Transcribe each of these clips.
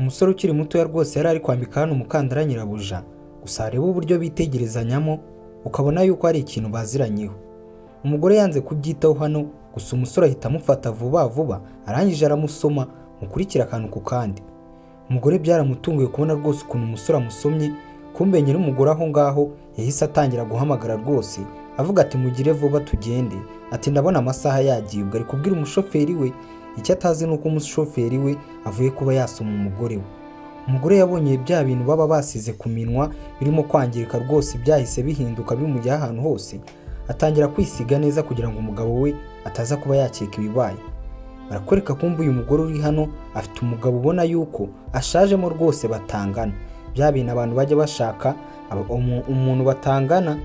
Umusore ukiri muto rwose yari ari kwambika hano umukandara nyirabuja, gusa hareba uburyo bitegerezanyamo ukabona yuko hari ikintu baziranyeho. Umugore yanze kubyitaho hano, gusa umusore ahita amufata vuba vuba arangije aramusoma, mukurikira akantu ku kandi. Umugore byaramutunguye kubona rwose ukuntu umusore amusomye, kumbe nyiri umugore aho ngaho yahise atangira guhamagara rwose avuga ati mugire vuba tugende, ati ndabona amasaha yagiye. Ubwo ari kubwira umushoferi we, icyo atazi nuko umushoferi we avuye kuba yasoma umugore we. Umugore yabonye bya bintu baba basize ku minwa birimo kwangirika rwose byahise bihinduka bimujya ahantu hose, atangira kwisiga neza kugira ngo umugabo we ataza kuba yakeka ibibaye. Barakwereka kumbe uyu mugore uri hano afite umugabo ubona yuko ashajemo rwose batangana, bya bintu abantu bajya bashaka umuntu batangana.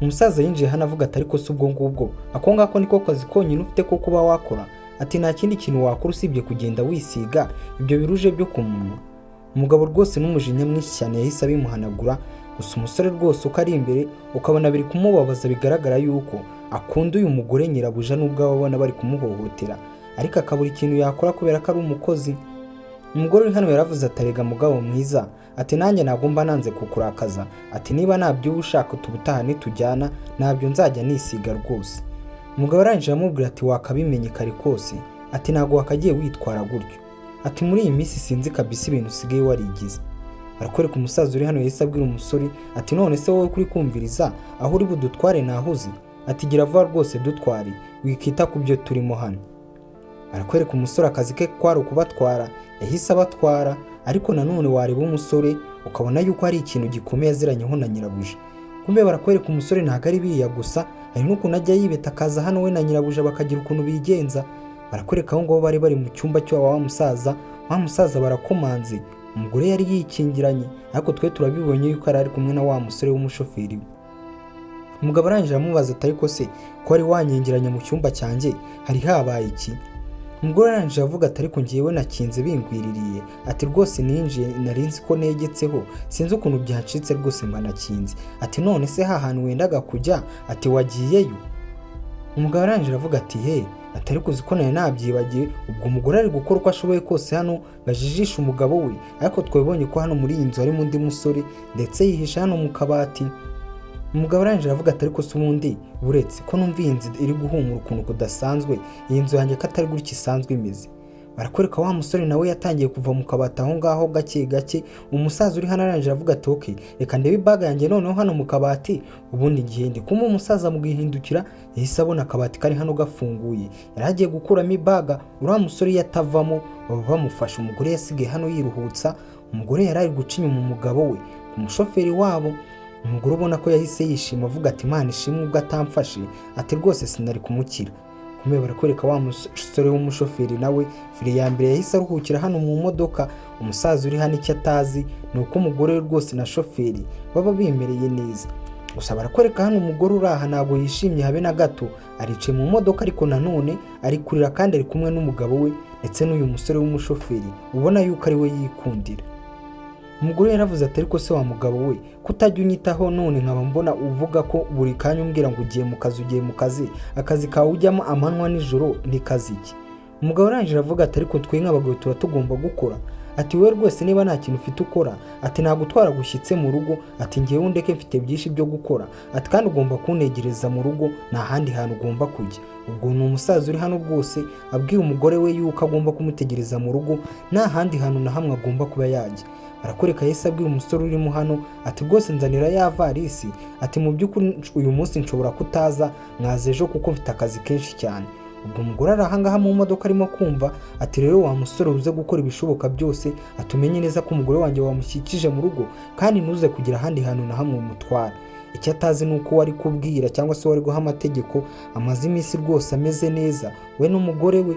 Umusaza yinjiye hano avuga ati ariko si ubwo ngubwo ako ngako niko kazi konyine ufite ko kuba wakora, ati nta kindi kintu wakora usibye kugenda wisiga ibyo biruje byo ku munwa. Umugabo rwose n'umujinya mwinshi cyane yahise abimuhanagura, gusa umusore rwose uko ari imbere ukabona biri kumubabaza, bigaragara yuko akunda uyu mugore nyirabuja nubwo ababona bari kumuhohotera, ariko akabura ikintu yakora kubera ko ari umukozi. Umugore uri hano yaravuze ati arega mugabo mwiza, ati nanjye ntabwo mba nanze kukurakaza, ati niba nabyo ushaka tubutaha nitujyana nabyo nzajya nisiga rwose. Umugabo arangije amubwira ati wakabimenye kare kose, ati ntabwo wakagiye witwara gutyo, ati muri iyi minsi sinzi kabisa ibintu usigaye warigize. Barakwereka umusaza uri hano yahise abwira umusore ati none se wowe kuri kumviriza aho uri budutware nahuze, ati gira vuba rwose dutware wikita ku byo turimo hano. Barakwereka umusore akazi ke kwari ukubatwara, yahise abatwara, ariko nanone wareba umusore ukabona yuko hari ikintu gikomeye aziranyeho na nyirabuja. Kumbe barakwereka umusore ntabwo ari biriya gusa, hari n'ukuntu ajya yibeta akaza hano we na nyirabuja bakagira ukuntu bigenza. Barakwereka aho ngaho bari mu cyumba cy'uwa wa musaza barakomanze, umugore yari yikingiranye, ariko twe turabibonye yuko ari kumwe na wa musore w'umushoferi we. Umugabo arangije amubaza ati ariko se ko wari wanyingiranye mu cyumba cyanjye hari habaye iki? Umugore arangije avuga ati ariko ngiyewe nakinze bingwiririye, ati rwose ninjiye narinzi ko negetseho sinzi ukuntu byacitse rwose mba nakinze, ati none se hahantu wendaga kujya, ati wagiyeyo? Umugabo arangije avuga ati he, ati ariko uzi ko nawe nabyibagiye. Ubwo umugore ari gukora uko ashoboye kose hano gajijisha umugabo we, ariko twabonye ko hano muri iyi nzu harimo undi musore ndetse yihisha hano mu kabati. Umugabo arangije avuga ati ariko se ubundi buretse ko numva iyi nzu iri guhumura ukuntu kudasanzwe, iyi nzu yanjye ko atari gutya isanzwe imeze. Barakwereka wa musore nawe yatangiye kuva mu kabati aho ngaho gake gake. Umusaza uri hano arangije avuga ati okay, reka ndebe ibaga yanjye noneho hano mu kabati ubundi ngende. Kumbe umusaza mu guhindukira yahise abona akabati kari hano gafunguye, yari agiye gukuramo ibaga, uriya musore yatavamo baba bamufashe. Umugore yasigaye hano yiruhutsa, umugore yari ari guca inyuma umugabo we, umushoferi wabo. Umugore ubona ko yahise yishima avuga ati Imana ishimwe ubwo atamfashe, ati rwose sinari kumukira. Kumbe barakwereka wa musore w'umushoferi nawe fire ya mbere yahise aruhukira hano mu modoka. Umusaza uri hano icyo atazi ni uko umugore rwose na shoferi baba bimereye neza, gusa barakwereka hano umugore uri aha ntabwo yishimye habe na gato, aricaye mu modoka ariko nanone ari kurira kandi ari kumwe n'umugabo we ndetse n'uyu musore w'umushoferi ubona yuko ari we yikundira. Umugore yaravuze ati ariko se wa mugabo we kutajya unyitaho none nkaba mbona uvuga ko buri kanya umbwira ngo ugiye mu kazi, akazi kawe ujyamo amanywa nijoro ni kazi ki? Umugabo arangije avuga ati ariko twe nk'abagabo tuba tugomba gukora, ati we rwose niba nta kintu ufite ukora, ati ntabwo utwara gushyitse mu rugo, ati ngewe ndeke mfite byinshi byo gukora, ati kandi ugomba kuntegereza mu rugo, nta handi hantu ugomba kujya. Ubwo ni umusaza uri hano rwose abwira umugore we yuko agomba kumutegereza mu rugo, nta handi hantu na hamwe agomba kuba yajya. Barakwereka yahise abwira umusore urimo hano ati rwose nzanira ya varisi, ati mu by'ukuri uyu munsi nshobora kutaza, mwaza ejo kuko mfite akazi kenshi cyane. Ubwo umugore ari ahangaha mu modoka arimo kumva, ati rero wa musore uze gukora ibishoboka byose, atumenye neza ko umugore wanjye wamushyikije mu rugo kandi ntuze kugira ahandi hantu na hamwe umutwara. Icyo atazi ni uko wari kubwira cyangwa se wari guha amategeko amaze iminsi rwose ameze neza we n'umugore we.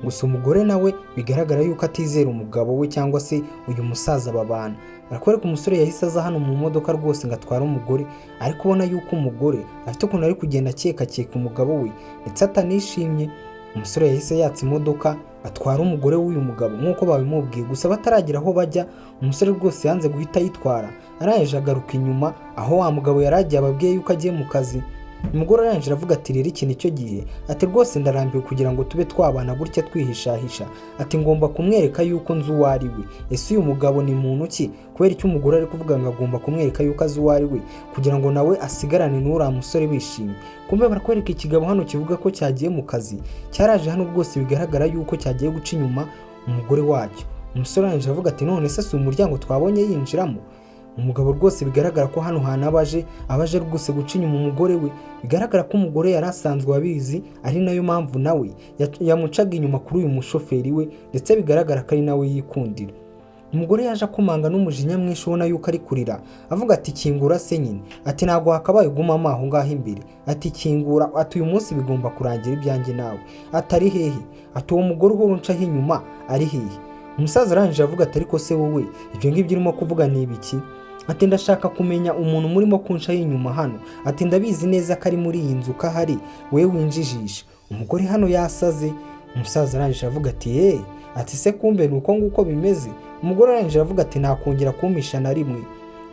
Gusa umugore nawe bigaragara yuko atizera umugabo we cyangwa se uyu musaza babana. Barakwereka umusore yahise aza hano mu modoka rwose ngo atware umugore, ariko ubona yuko umugore afite ukuntu ari kugenda akeka umugabo we ndetse atanishimye. Umusore yahise yatsa imodoka atwara umugore w'uyu mugabo nk'uko babimubwiye, gusa bataragira aho bajya umusore rwose yanze guhita yitwara, arangije agaruka inyuma aho wa mugabo yari agiye ababwiye yuko agiye mu kazi. umugore arangije aravuga ati rero iki nicyo gihe, ati rwose ndarambiwe kugira ngo tube twabana gutya twihishahisha, ati ngomba kumwereka yuko nzi uwo ari we. Ese uyu mugabo ni muntu ki? Kubera icyo umugore ari kuvuga ngo agomba kumwereka yuko azi uwo ari we kugira ngo nawe asigarane n'uriya musore bishimye. Kumbe barakwereka ikigabo hano kivuga ko cyagiye mu kazi, cyaraje hano rwose bigaragara yuko cyagiye guca inyuma umugore wacyo. Umusore arangije avuga ati none se si umuryango twabonye yinjiramo? Umugabo rwose bigaragara ko hano hantu abaje rwose guca inyuma umugore we, bigaragara ko umugore yari asanzwe abizi, ari nayo mpamvu nawe yamucaga inyuma kuri uyu mushoferi we, ndetse bigaragara ko ari nawe yikundira. Umugore yaje akomanga n'umujinya mwinshi ubona yuko ari kurira, avuga ati kingura se nyine, ati ntabwo hakabaye ugumamo aho ngaho imbere, ati kingura, ati uyu munsi bigomba kurangira ibyanjye nawe. Atari hehe? Ati uwo mugore uhora uncaho inyuma ari hehe? Umusaza arangije avuga ati ariko se wowe ibyo ngibyo urimo kuvuga ni ibiki? Ati ndashaka kumenya umuntu murimo kunshaho inyuma hano, ati ndabizi neza ko ari muri iyi nzu kahari, we winjijisha. Umugore hano yasaze. Umusaza arangije avuga ati ati se kumbe nuko nguko bimeze? Umugore arangije avuga ati nakongera kumpisha na rimwe.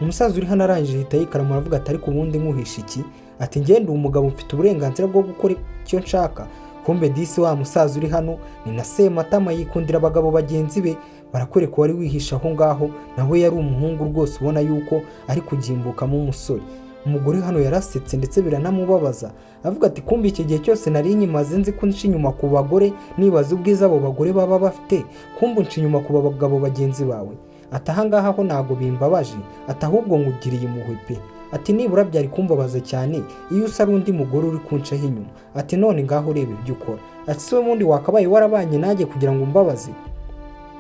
Umusaza uri hano arangije ahita yikaramu aravuga ati ariko ubundi nkuhisha iki? Ati ngende umugabo mfite uburenganzira bwo gukora icyo nshaka. Kumbe disi wa musaza uri hano ni na Sematama yikundira abagabo bagenzi be. Barakwereka wari wihisha aho ngaho, nawe yari umuhungu rwose ubona yuko ari kugimbukamo umusore. Umugore hano yarasetse ndetse biranamubabaza, avuga ati kumbe iki gihe cyose nari nyimaze nzi ko nca inyuma ku bagore, nibaza ubwiza abo bagore baba bafite, kumbe nca inyuma ku bagabo bagenzi bawe. Ati ahangaha ho ntago bimbabaje, ati ahubwo ngugiriye impuhwe pe. Ati nibura byari kumbabaza cyane iyo usari undi mugore uri kuncaho inyuma. Ati none ngaho ureba ibyo ukora. Ati se ubundi wakabaye warabanye nanjye kugira ngo umbabaze?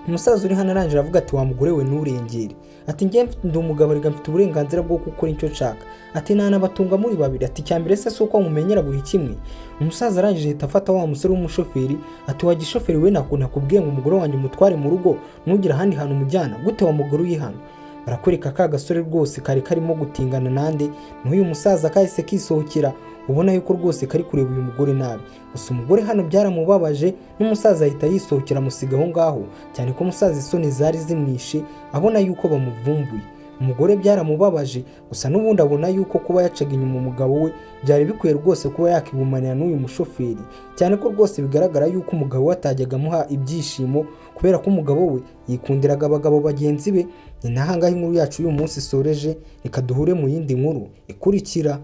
Umusaza uri hano arangije avuga ati wa mugore we nturengere, ati njye ndi umugabo rega mfite uburenganzira bwo gukora icyo nshaka, ati nanabatunga muri babiri, ati cyambere se uko mumenyera buri kimwe. Umusaza arangije ahita afata wa musore w'umushoferi, ati wa gishoferi we nakubwiye ngo umugore wanjye umutware mu rugo nugira ahandi hantu umujyana, gute wa mugore uri hano? Barakwereka ka gasore rwose kari karimo gutingana nande, n'uyu musaza kahise kisohokera, ubona yuko rwose kari kureba uyu mugore nabi. Gusa umugore hano byaramubabaje, n'umusaza ahita yisohokera amusiga aho ngaho, cyane ko umusaza isoni zari zimwishe abona yuko bamuvumbuye. Umugore byaramubabaje, gusa n'ubundi abona yuko kuba yacaga inyuma umugabo we byari bikwiye rwose kuba yakigumanira n'uyu mushoferi, cyane ko rwose bigaragara yuko umugabo we atajyaga amuha ibyishimo kubera ko umugabo we yikundiraga abagabo bagenzi be. Ni nahangaha inkuru yacu y'uyu munsi isoreje, reka duhure mu yindi nkuru ikurikira.